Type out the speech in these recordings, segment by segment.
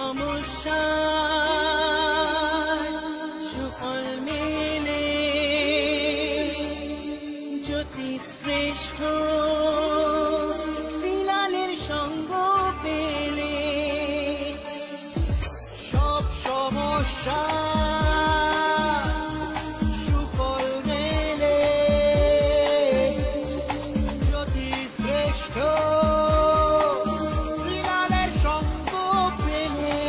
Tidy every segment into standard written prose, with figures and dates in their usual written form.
সমস্যা সুফল মেলে জ্যোতি শ্রেষ্ঠ শ্রীলালের সঙ্গ পেলে সব সমস্যা সুফল মেলে জ্যোতি শ্রেষ্ঠ শ্রীলালের সঙ্গ পেলে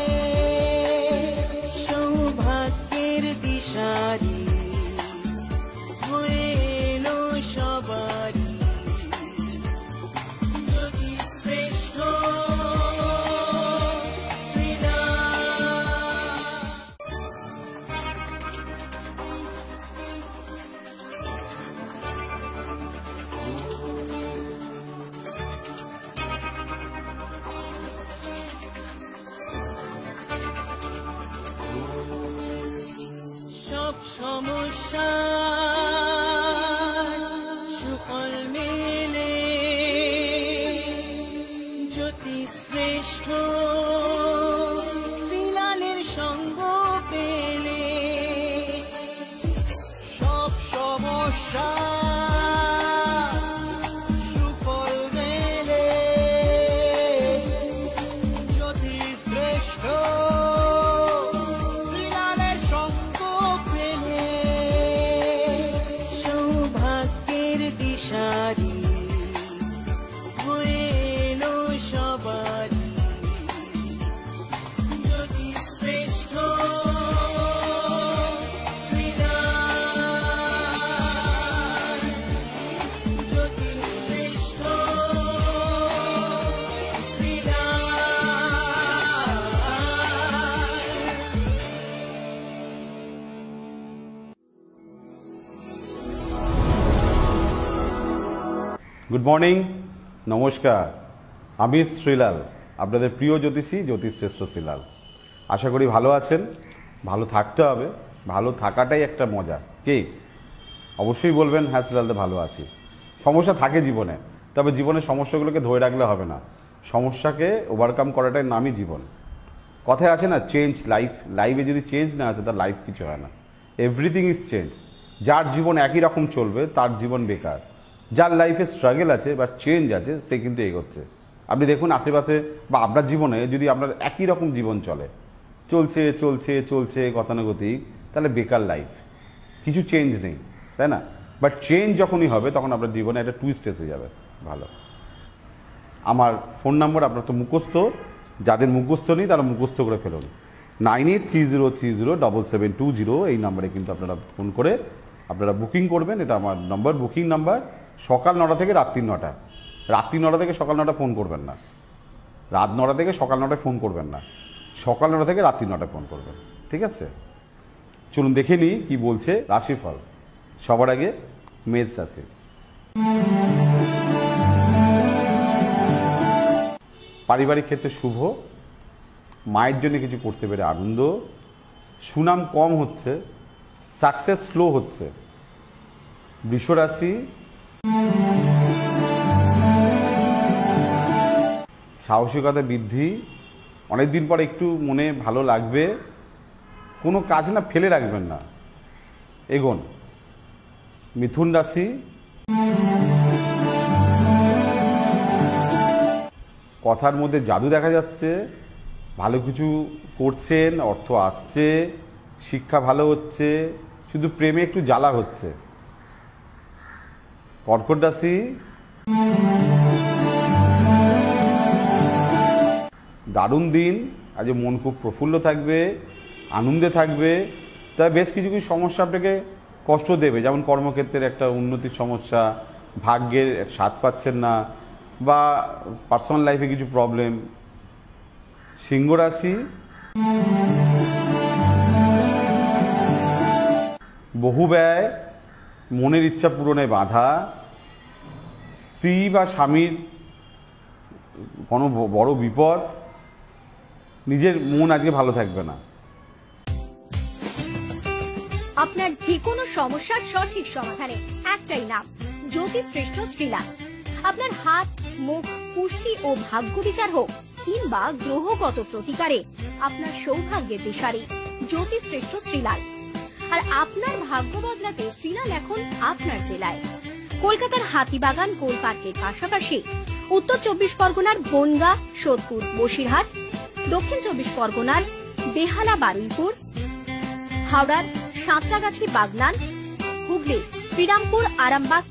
সৌভাগ্যের দিশারি হয়ে এলো সবারই জ্যোতি শ্রেষ্ঠ সব সমস্যা সুফল মেলে জ্যোতি শ্রেষ্ঠ শ্রীলালের সঙ্গ পেলে সব সমস্যা সুফল মেলে জ্যোতি শ্রেষ্ঠ শ্রীলালের সঙ্গ পেলে সৌভাগ্যের দিশারি হয়ে এলো সবারই জ্যোতি শ্রেষ্ঠ শ্রীলাল জ্যোতি শ্রেষ্ঠ শ্রীলাল গুড মর্নিং, নমস্কার। আমি শ্রীলাল, আপনাদের প্রিয় জ্যোতিষী জ্যোতিষশ্রেষ্ঠ শ্রীলাল। আশা করি ভালো আছেন। ভালো থাকতে হবে, ভালো থাকাটাই একটা মজা। কি অবশ্যই বলবেন হ্যাঁ শ্রীলালদা ভালো আছি। সমস্যা থাকে জীবনে, তবে জীবনের সমস্যাগুলোকে ধরে রাখলে হবে না। সমস্যাকে ওভারকাম করাটাই নামই জীবন। কথায় আছে না, চেঞ্জ লাইফ। লাইফে যদি চেঞ্জ না আসে তার লাইফ কিছু হয় না। Everything is change. যার জীবন একই রকম চলবে তার জীবন বেকার। যার লাইফে স্ট্রাগল আছে বা চেঞ্জ আছে সে কিন্তু এগোচ্ছে। আপনি দেখুন আশেপাশে বা আপনার জীবনে যদি আপনার একই রকম জীবন চলে, চলছে চলছে চলছে গতানুগতিক, তাহলে বেকার লাইফ, কিছু চেঞ্জ নেই, তাই না? বাট চেঞ্জ যখনই হবে তখন আপনার জীবনে একটা টুইস্ট এসে যাবে। ভালো। আমার ফোন নাম্বার আপনার তো মুখস্থ, যাদের মুখস্থ নেই তারা মুখস্থ করে ফেলুন। 9830307720 এই নাম্বারে কিন্তু আপনারা ফোন করে আপনারা বুকিং করবেন। এটা আমার নাম্বার, বুকিং নাম্বার। সকাল 9টা থেকে রাত্রি 9টা। রাত্রি 9টা থেকে সকাল 9টা ফোন করবেন না, রাত 9টা থেকে সকাল 9টায় ফোন করবেন না, সকাল 9টা থেকে রাত্রি 9টায় ফোন করবেন। ঠিক আছে, চলুন দেখে নিই কি বলছে রাশিফল। সবার আগে মেষ রাশি। পারিবারিক ক্ষেত্রে শুভ, মায়ের জন্য কিছু করতে পেরে আনন্দ, সুনাম কম হচ্ছে, সাকসেস স্লো হচ্ছে। বৃষ রাশি। সাহসিকতা বৃদ্ধি, অনেকদিন পরে একটু মনে ভালো লাগবে। কোনো কাজ না ফেলে রাখবেন না, এগোন। মিথুন রাশি। কথার মধ্যে জাদু দেখা যাচ্ছে, ভালো কিছু করছেন, অর্থ আসছে, শিক্ষা ভালো হচ্ছে, শুধু প্রেমে একটু জ্বালা হচ্ছে। কর্কট রাশি। দারুণ দিন, আজ মন খুব প্রফুল্ল থাকবে, আনন্দে থাকবে। তবে বেশ কিছু কিছু সমস্যা আপনাকে কষ্ট দেবে, যেমন কর্মক্ষেত্রের একটা উন্নতির সমস্যা, ভাগ্যের স্বাদ পাচ্ছেন না, বা পার্সোনাল লাইফে কিছু প্রবলেম। সিংহ রাশি। বহু ব্যয়, মনের ইচ্ছা পূরণে বাধা, স্ত্রী বা স্বামীর কোনো বড় বিপদ, নিজের মন আজকে ভালো থাকবে না। আপনার যে কোনো সমস্যার সঠিক সমাধানে একটাই নাম, জ্যোতিষশ্রেষ্ঠ শ্রীলাল। আপনার হাত, মুখ, পুষ্টি ও ভাগ্য বিচার হোক কিংবা গ্রহগত প্রতিকারে আপনার সৌভাগ্যের দিশারি জ্যোতিষশ্রেষ্ঠ শ্রীলাল। আর আপনার ভাগ্য বদলাতে শ্রীলাল এখন আপনার জেলায়। কলকাতার হাতিবাগান গোল পার্কের পাশাপাশি উত্তর 24 পরগনার বনগাঁ, সোদপুর, বসিরহাট, দক্ষিণ 24 পরগনার বেহালা, বারুইপুর, হাওড়ার সাঁতরাগাছি, বাগনান, হুগলির শ্রীরামপুর, আরামবাগ,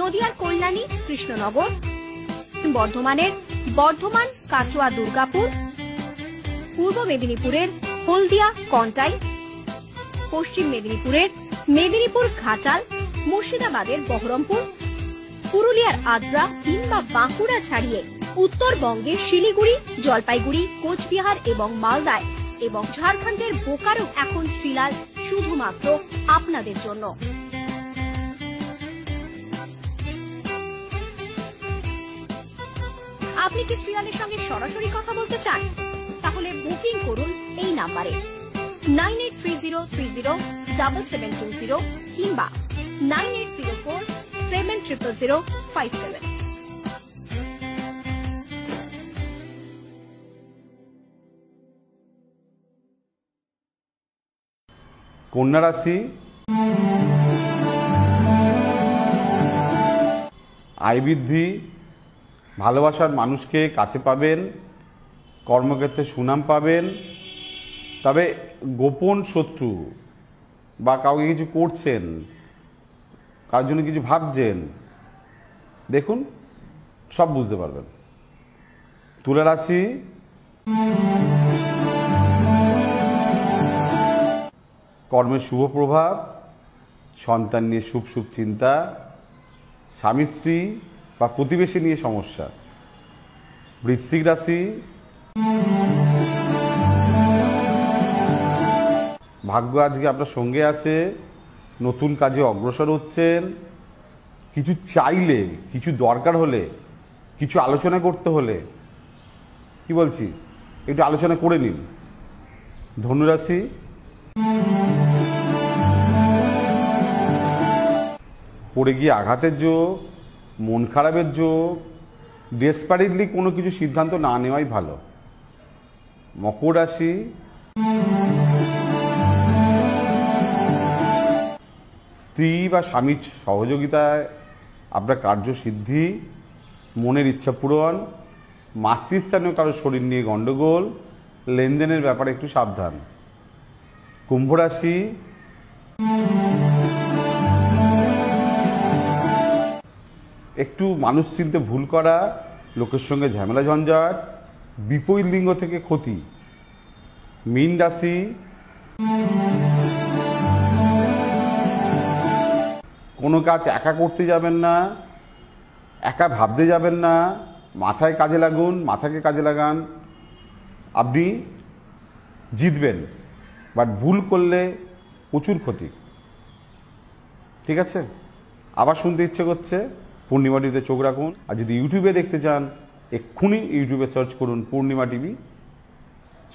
নদিয়ার কল্যাণী, কৃষ্ণনগর, বর্ধমানের বর্ধমান, কাটোয়া, দুর্গাপুর, পূর্ব মেদিনীপুরের হলদিয়া, কন্টাই, পশ্চিম মেদিনীপুরের মেদিনীপুর, ঘাটাল, মুর্শিদাবাদের বহরমপুর, পুরুলিয়ার আদ্রা কিংবা বাঁকুড়া ছাড়িয়ে উত্তরবঙ্গের শিলিগুড়ি, জলপাইগুড়ি, কোচবিহার এবং মালদায় এবং ঝাড়খণ্ডের বোকারো এখন শ্রীলাল শুধুমাত্র আপনাদের জন্য। আপনি কি শ্রীলালের সঙ্গে সরাসরি কথা বলতে চান? তাহলে বুকিং করুন এই নাম্বারে 9830307720 কিংবা 9804700057। কন্যা রাশি, আয় বৃদ্ধি, ভালোবাসার মানুষকে কাছে পাবেন, কর্মক্ষেত্রে সুনাম পাবেন। তবে গোপন শত্রু বা কাউকে কিছু করছেন, কার জন্য কিছু ভাবছেন, দেখুন সব বুঝতে পারবেন। তুলা রাশি, কর্মের শুভ প্রভাব, সন্তান নিয়ে শুভ শুভ চিন্তা, স্বামী স্ত্রী বা প্রতিবেশী নিয়ে সমস্যা। বৃশ্চিক রাশি, ভাগ্য আজকে আপনার সঙ্গে আছে, নতুন কাজে অগ্রসর হচ্ছেন, কিছু চাইলে, কিছু দরকার হলে, কিছু আলোচনা করতে হলে, কি বলছি, একটু আলোচনা করে নিন। ধনুরাশি, পড়ে গিয়ে আঘাতের যোগ, মন খারাপের যোগ, ডেসপারেটলি কোনো কিছু সিদ্ধান্ত না নেওয়াই ভালো। মকর রাশি, স্ত্রী বা স্বামীর সহযোগিতায় আপনার কার্যসিদ্ধি, মনের ইচ্ছা পূরণ, মাতৃস্থানীয় কারো শরীর নিয়ে গণ্ডগোল, লেনদেনের ব্যাপারে একটু সাবধান। কুম্ভ রাশি, একটু মানুষ চিনতে ভুল করা, লোকের সঙ্গে ঝামেলা ঝঞ্ঝাট, বিপরীত লিঙ্গ থেকে ক্ষতি। মীন রাশি, কোনো কাজ একা করতে যাবেন না, একা ভাবতে যাবেন না, মাথায় কাজে লাগুন, মাথাকে কাজে লাগান, আপনি জিতবেন। বাট ভুল করলে প্রচুর ক্ষতি। ঠিক আছে, আবার শুনতে ইচ্ছে করছে, পূর্ণিমা টিভিতে চোখ রাখুন। আর যদি ইউটিউবে দেখতে চান, এক্ষুনি ইউটিউবে সার্চ করুন পূর্ণিমা টিভি,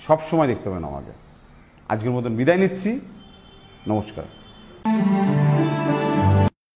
সবসময় দেখতে পাবেন আমাকে। আজকের মতন বিদায় নিচ্ছি, নমস্কার।